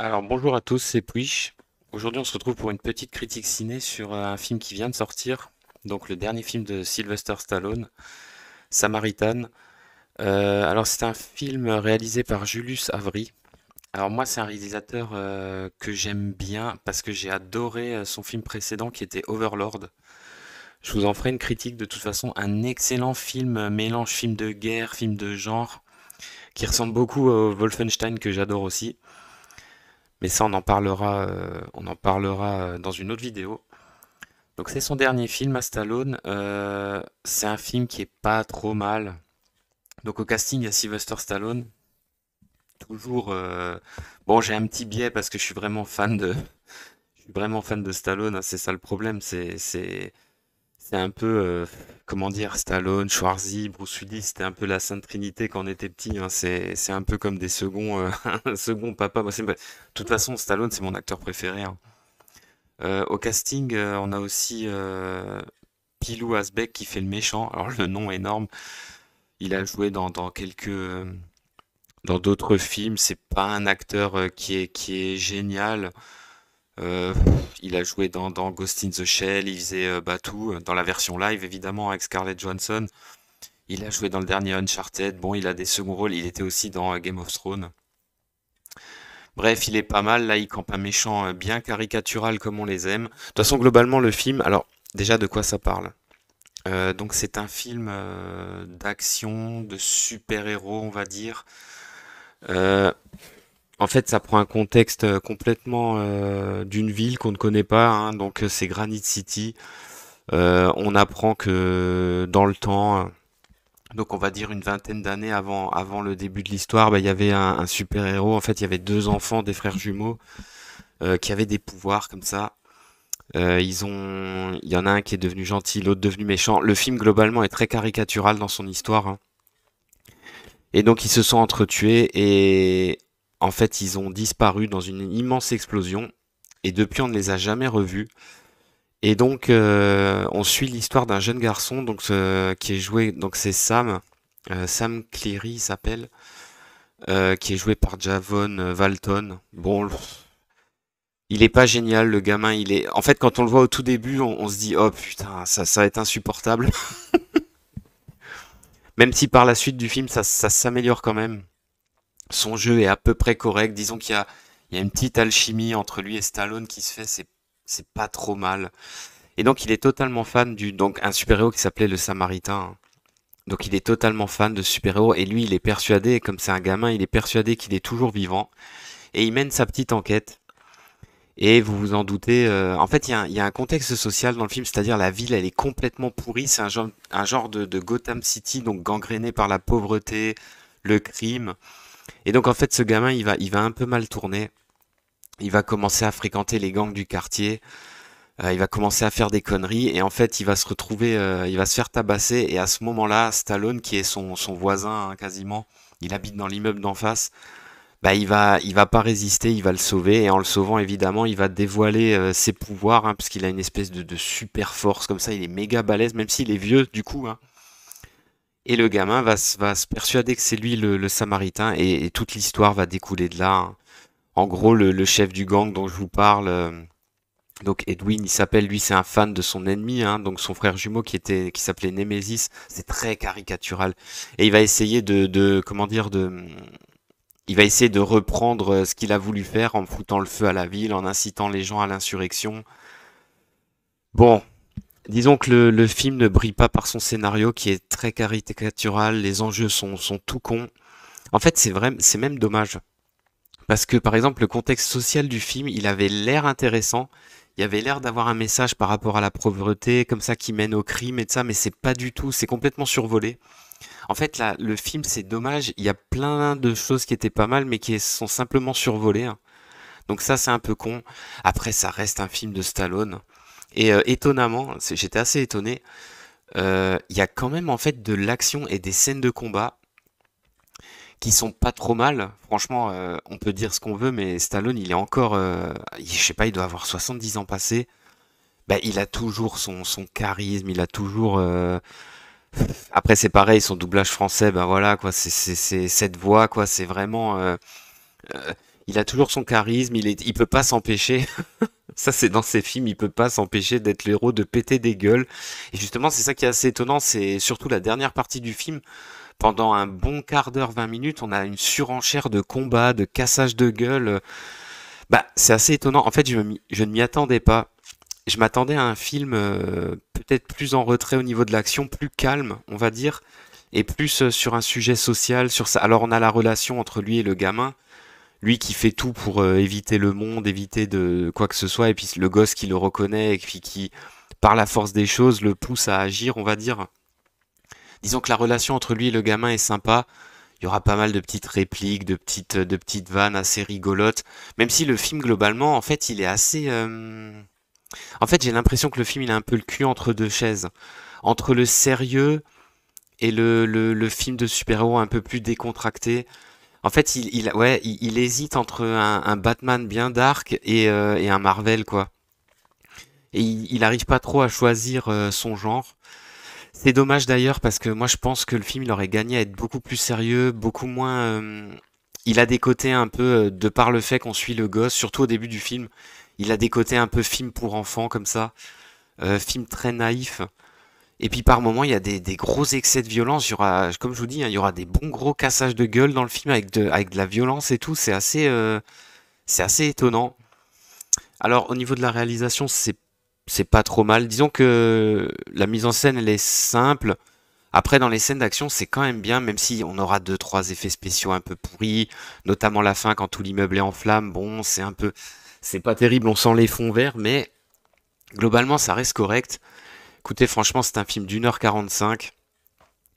Alors bonjour à tous, c'est Puish. Aujourd'hui on se retrouve pour une petite critique ciné sur un film qui vient de sortir, donc le dernier film de Sylvester Stallone, Samaritan. Alors c'est un film réalisé par Julius Avery. Alors moi c'est un réalisateur que j'aime bien parce que j'ai adoré son film précédent qui était Overlord. Je vous en ferai une critique de toute façon, un excellent film, mélange film de guerre, film de genre, qui ressemble beaucoup au Wolfenstein que j'adore aussi. Mais ça, on en parlera dans une autre vidéo. Donc c'est son dernier film à Stallone. C'est un film qui est pas trop mal. Donc au casting, il y a Sylvester Stallone. Toujours. Bon, j'ai un petit biais parce que je suis vraiment fan de Stallone, hein. C'est ça le problème. C'est un peu, comment dire, Stallone, Schwarzy, Bruce Willis. C'était un peu la Sainte Trinité quand on était petit, hein. C'est un peu comme des seconds, un second papa. De toute façon, Stallone, c'est mon acteur préféré, hein. Au casting, on a aussi Pilou Asbæk qui fait le méchant. Alors le nom est énorme. Il a joué dans d'autres films. C'est pas un acteur qui est génial. Euh, il a joué dans Ghost in the Shell. Il faisait Batou dans la version live évidemment avec Scarlett Johansson. Il a joué dans le dernier Uncharted. Bon, il a des seconds rôles. Il était aussi dans Game of Thrones. Bref, il est pas mal. Là, il campe un méchant bien caricatural comme on les aime. De toute façon, globalement, le film. Alors, déjà, de quoi ça parle? Donc c'est un film d'action, de super-héros, on va dire. Euh, En fait, ça prend un contexte complètement d'une ville qu'on ne connaît pas, hein, donc c'est Granite City. On apprend que dans le temps, donc on va dire une vingtaine d'années avant le début de l'histoire, bah, il y avait un super-héros. En fait, il y avait deux enfants, des frères jumeaux, qui avaient des pouvoirs comme ça. Il y en a un qui est devenu gentil, l'autre devenu méchant. Le film globalement est très caricatural dans son histoire, hein. Et donc ils se sont entretués et en fait ils ont disparu dans une immense explosion. Et depuis on ne les a jamais revus. Et donc on suit l'histoire d'un jeune garçon donc qui est joué donc c'est Sam, Sam Cleary il s'appelle, qui est joué par Javon Walton. Bon, il est pas génial le gamin. Il est en fait quand on le voit au tout début on se dit oh putain ça va être insupportable. Même si par la suite du film ça s'améliore quand même. Son jeu est à peu près correct. Disons il y a une petite alchimie entre lui et Stallone qui se fait. C'est pas trop mal. Et donc il est totalement fan donc un super-héros qui s'appelait le Samaritain, hein. Donc il est totalement fan de super-héros et lui il est persuadé, comme c'est un gamin, il est persuadé qu'il est toujours vivant et il mène sa petite enquête. Et vous vous en doutez, en fait il y a un contexte social dans le film, c'est-à-dire la ville elle est complètement pourrie, c'est un genre de Gotham City, donc gangréné par la pauvreté, le crime. Et donc en fait ce gamin il va un peu mal tourner. Il va commencer à fréquenter les gangs du quartier. Il va commencer à faire des conneries et en fait il va se retrouver, il va se faire tabasser et à ce moment-là, Stallone qui est son voisin, hein, quasiment, il habite dans l'immeuble d'en face. Bah il va pas résister, il va le sauver et en le sauvant évidemment il va dévoiler ses pouvoirs, hein, parce qu'il a une espèce de super force comme ça, il est méga balèze même s'il est vieux du coup, hein. Et le gamin va se persuader que c'est lui le Samaritain et toute l'histoire va découler de là, hein. En gros, le chef du gang dont je vous parle, donc Edwin, il s'appelle, lui, c'est un fan de son ennemi, hein, donc son frère jumeau qui s'appelait Nemesis, c'est très caricatural. Et il va essayer comment dire, il va essayer de reprendre ce qu'il a voulu faire en foutant le feu à la ville, en incitant les gens à l'insurrection. Bon, disons que le film ne brille pas par son scénario qui est très caricatural, les enjeux sont tout cons. En fait, c'est vrai, c'est même dommage. Parce que par exemple, le contexte social du film, il avait l'air intéressant. Il y avait l'air d'avoir un message par rapport à la pauvreté, comme ça, qui mène au crime et de ça, mais c'est pas du tout, c'est complètement survolé. En fait, là, le film, c'est dommage, il y a plein de choses qui étaient pas mal, mais qui sont simplement survolées, hein. Donc ça, c'est un peu con. Après, ça reste un film de Stallone. Et étonnamment, j'étais assez étonné, il y a quand même en fait de l'action et des scènes de combat qui sont pas trop mal. Franchement, on peut dire ce qu'on veut, mais Stallone, il est encore, je sais pas, il doit avoir 70 ans passés. Bah, il a toujours son charisme, il a toujours. Après, c'est pareil, son doublage français, ben voilà, quoi, c'est cette voix, quoi, c'est vraiment. Il a toujours son charisme, il peut pas s'empêcher. Ça, c'est dans ses films, il peut pas s'empêcher d'être le héros, de péter des gueules. Et justement, c'est ça qui est assez étonnant, c'est surtout la dernière partie du film. Pendant un bon quart d'heure, 20 minutes, on a une surenchère de combats, de cassage de gueule. Bah, c'est assez étonnant. En fait, je ne m'y attendais pas. Je m'attendais à un film peut-être plus en retrait au niveau de l'action, plus calme, on va dire, et plus sur un sujet social, sur ça. Alors, on a la relation entre lui et le gamin. Lui qui fait tout pour éviter le monde, éviter de quoi que ce soit, et puis le gosse qui le reconnaît et puis qui, par la force des choses, le pousse à agir, on va dire. Disons que la relation entre lui et le gamin est sympa. Il y aura pas mal de petites répliques, de petites vannes assez rigolotes. Même si le film globalement, en fait, il est assez. En fait, j'ai l'impression que le film, il a un peu le cul entre deux chaises, entre le sérieux et le film de super-héros un peu plus décontracté. En fait, ouais, il hésite entre un Batman bien dark et un Marvel, quoi. Et il arrive pas trop à choisir son genre. C'est dommage d'ailleurs parce que moi je pense que le film il aurait gagné à être beaucoup plus sérieux, beaucoup moins. Il a des côtés un peu, de par le fait qu'on suit le gosse, surtout au début du film, il a des côtés un peu film pour enfants comme ça, film très naïf. Et puis par moments il y a des gros excès de violence. Il y aura, comme je vous dis, hein, il y aura des bons gros cassages de gueule dans le film avec de la violence et tout. C'est assez étonnant. Alors au niveau de la réalisation, c'est pas trop mal. Disons que la mise en scène elle est simple. Après, dans les scènes d'action, c'est quand même bien, même si on aura deux, trois effets spéciaux un peu pourris, notamment la fin quand tout l'immeuble est en flammes. Bon, c'est pas terrible, on sent les fonds verts, mais globalement, ça reste correct. Écoutez, franchement, c'est un film d'1h45.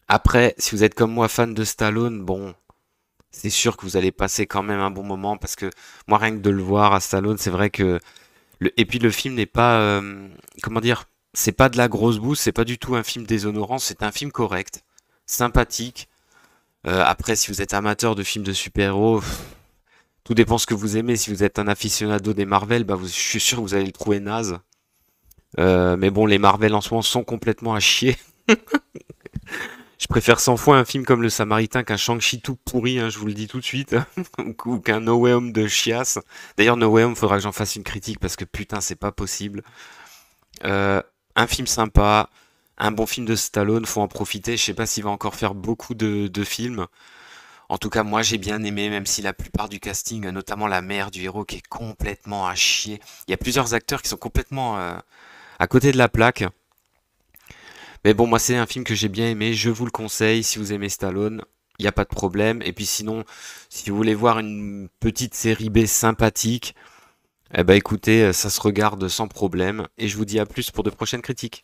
Après, si vous êtes comme moi fan de Stallone, bon, c'est sûr que vous allez passer quand même un bon moment parce que moi, rien que de le voir à Stallone, c'est vrai que et puis le film n'est pas, comment dire, c'est pas de la grosse bouse, c'est pas du tout un film déshonorant, c'est un film correct, sympathique. Après, si vous êtes amateur de films de super-héros, tout dépend ce que vous aimez. Si vous êtes un aficionado des Marvel, bah je suis sûr que vous allez le trouver naze. Mais bon, les Marvel en ce moment sont complètement à chier. Je préfère 100 fois un film comme Le Samaritain qu'un Shang-Chi tout pourri, hein, je vous le dis tout de suite, ou qu'un No Way Home de chiasse. D'ailleurs, No Way Home, faudra que j'en fasse une critique parce que putain, c'est pas possible. Euh, un film sympa, un bon film de Stallone, faut en profiter. Je sais pas s'il va encore faire beaucoup de films. En tout cas, moi j'ai bien aimé, même si la plupart du casting, notamment la mère du héros, qui est complètement à chier. Il y a plusieurs acteurs qui sont complètement à côté de la plaque. Mais bon, moi c'est un film que j'ai bien aimé, je vous le conseille si vous aimez Stallone. Il n'y a pas de problème. Et puis sinon, si vous voulez voir une petite série B sympathique, eh ben écoutez, ça se regarde sans problème. Et je vous dis à plus pour de prochaines critiques.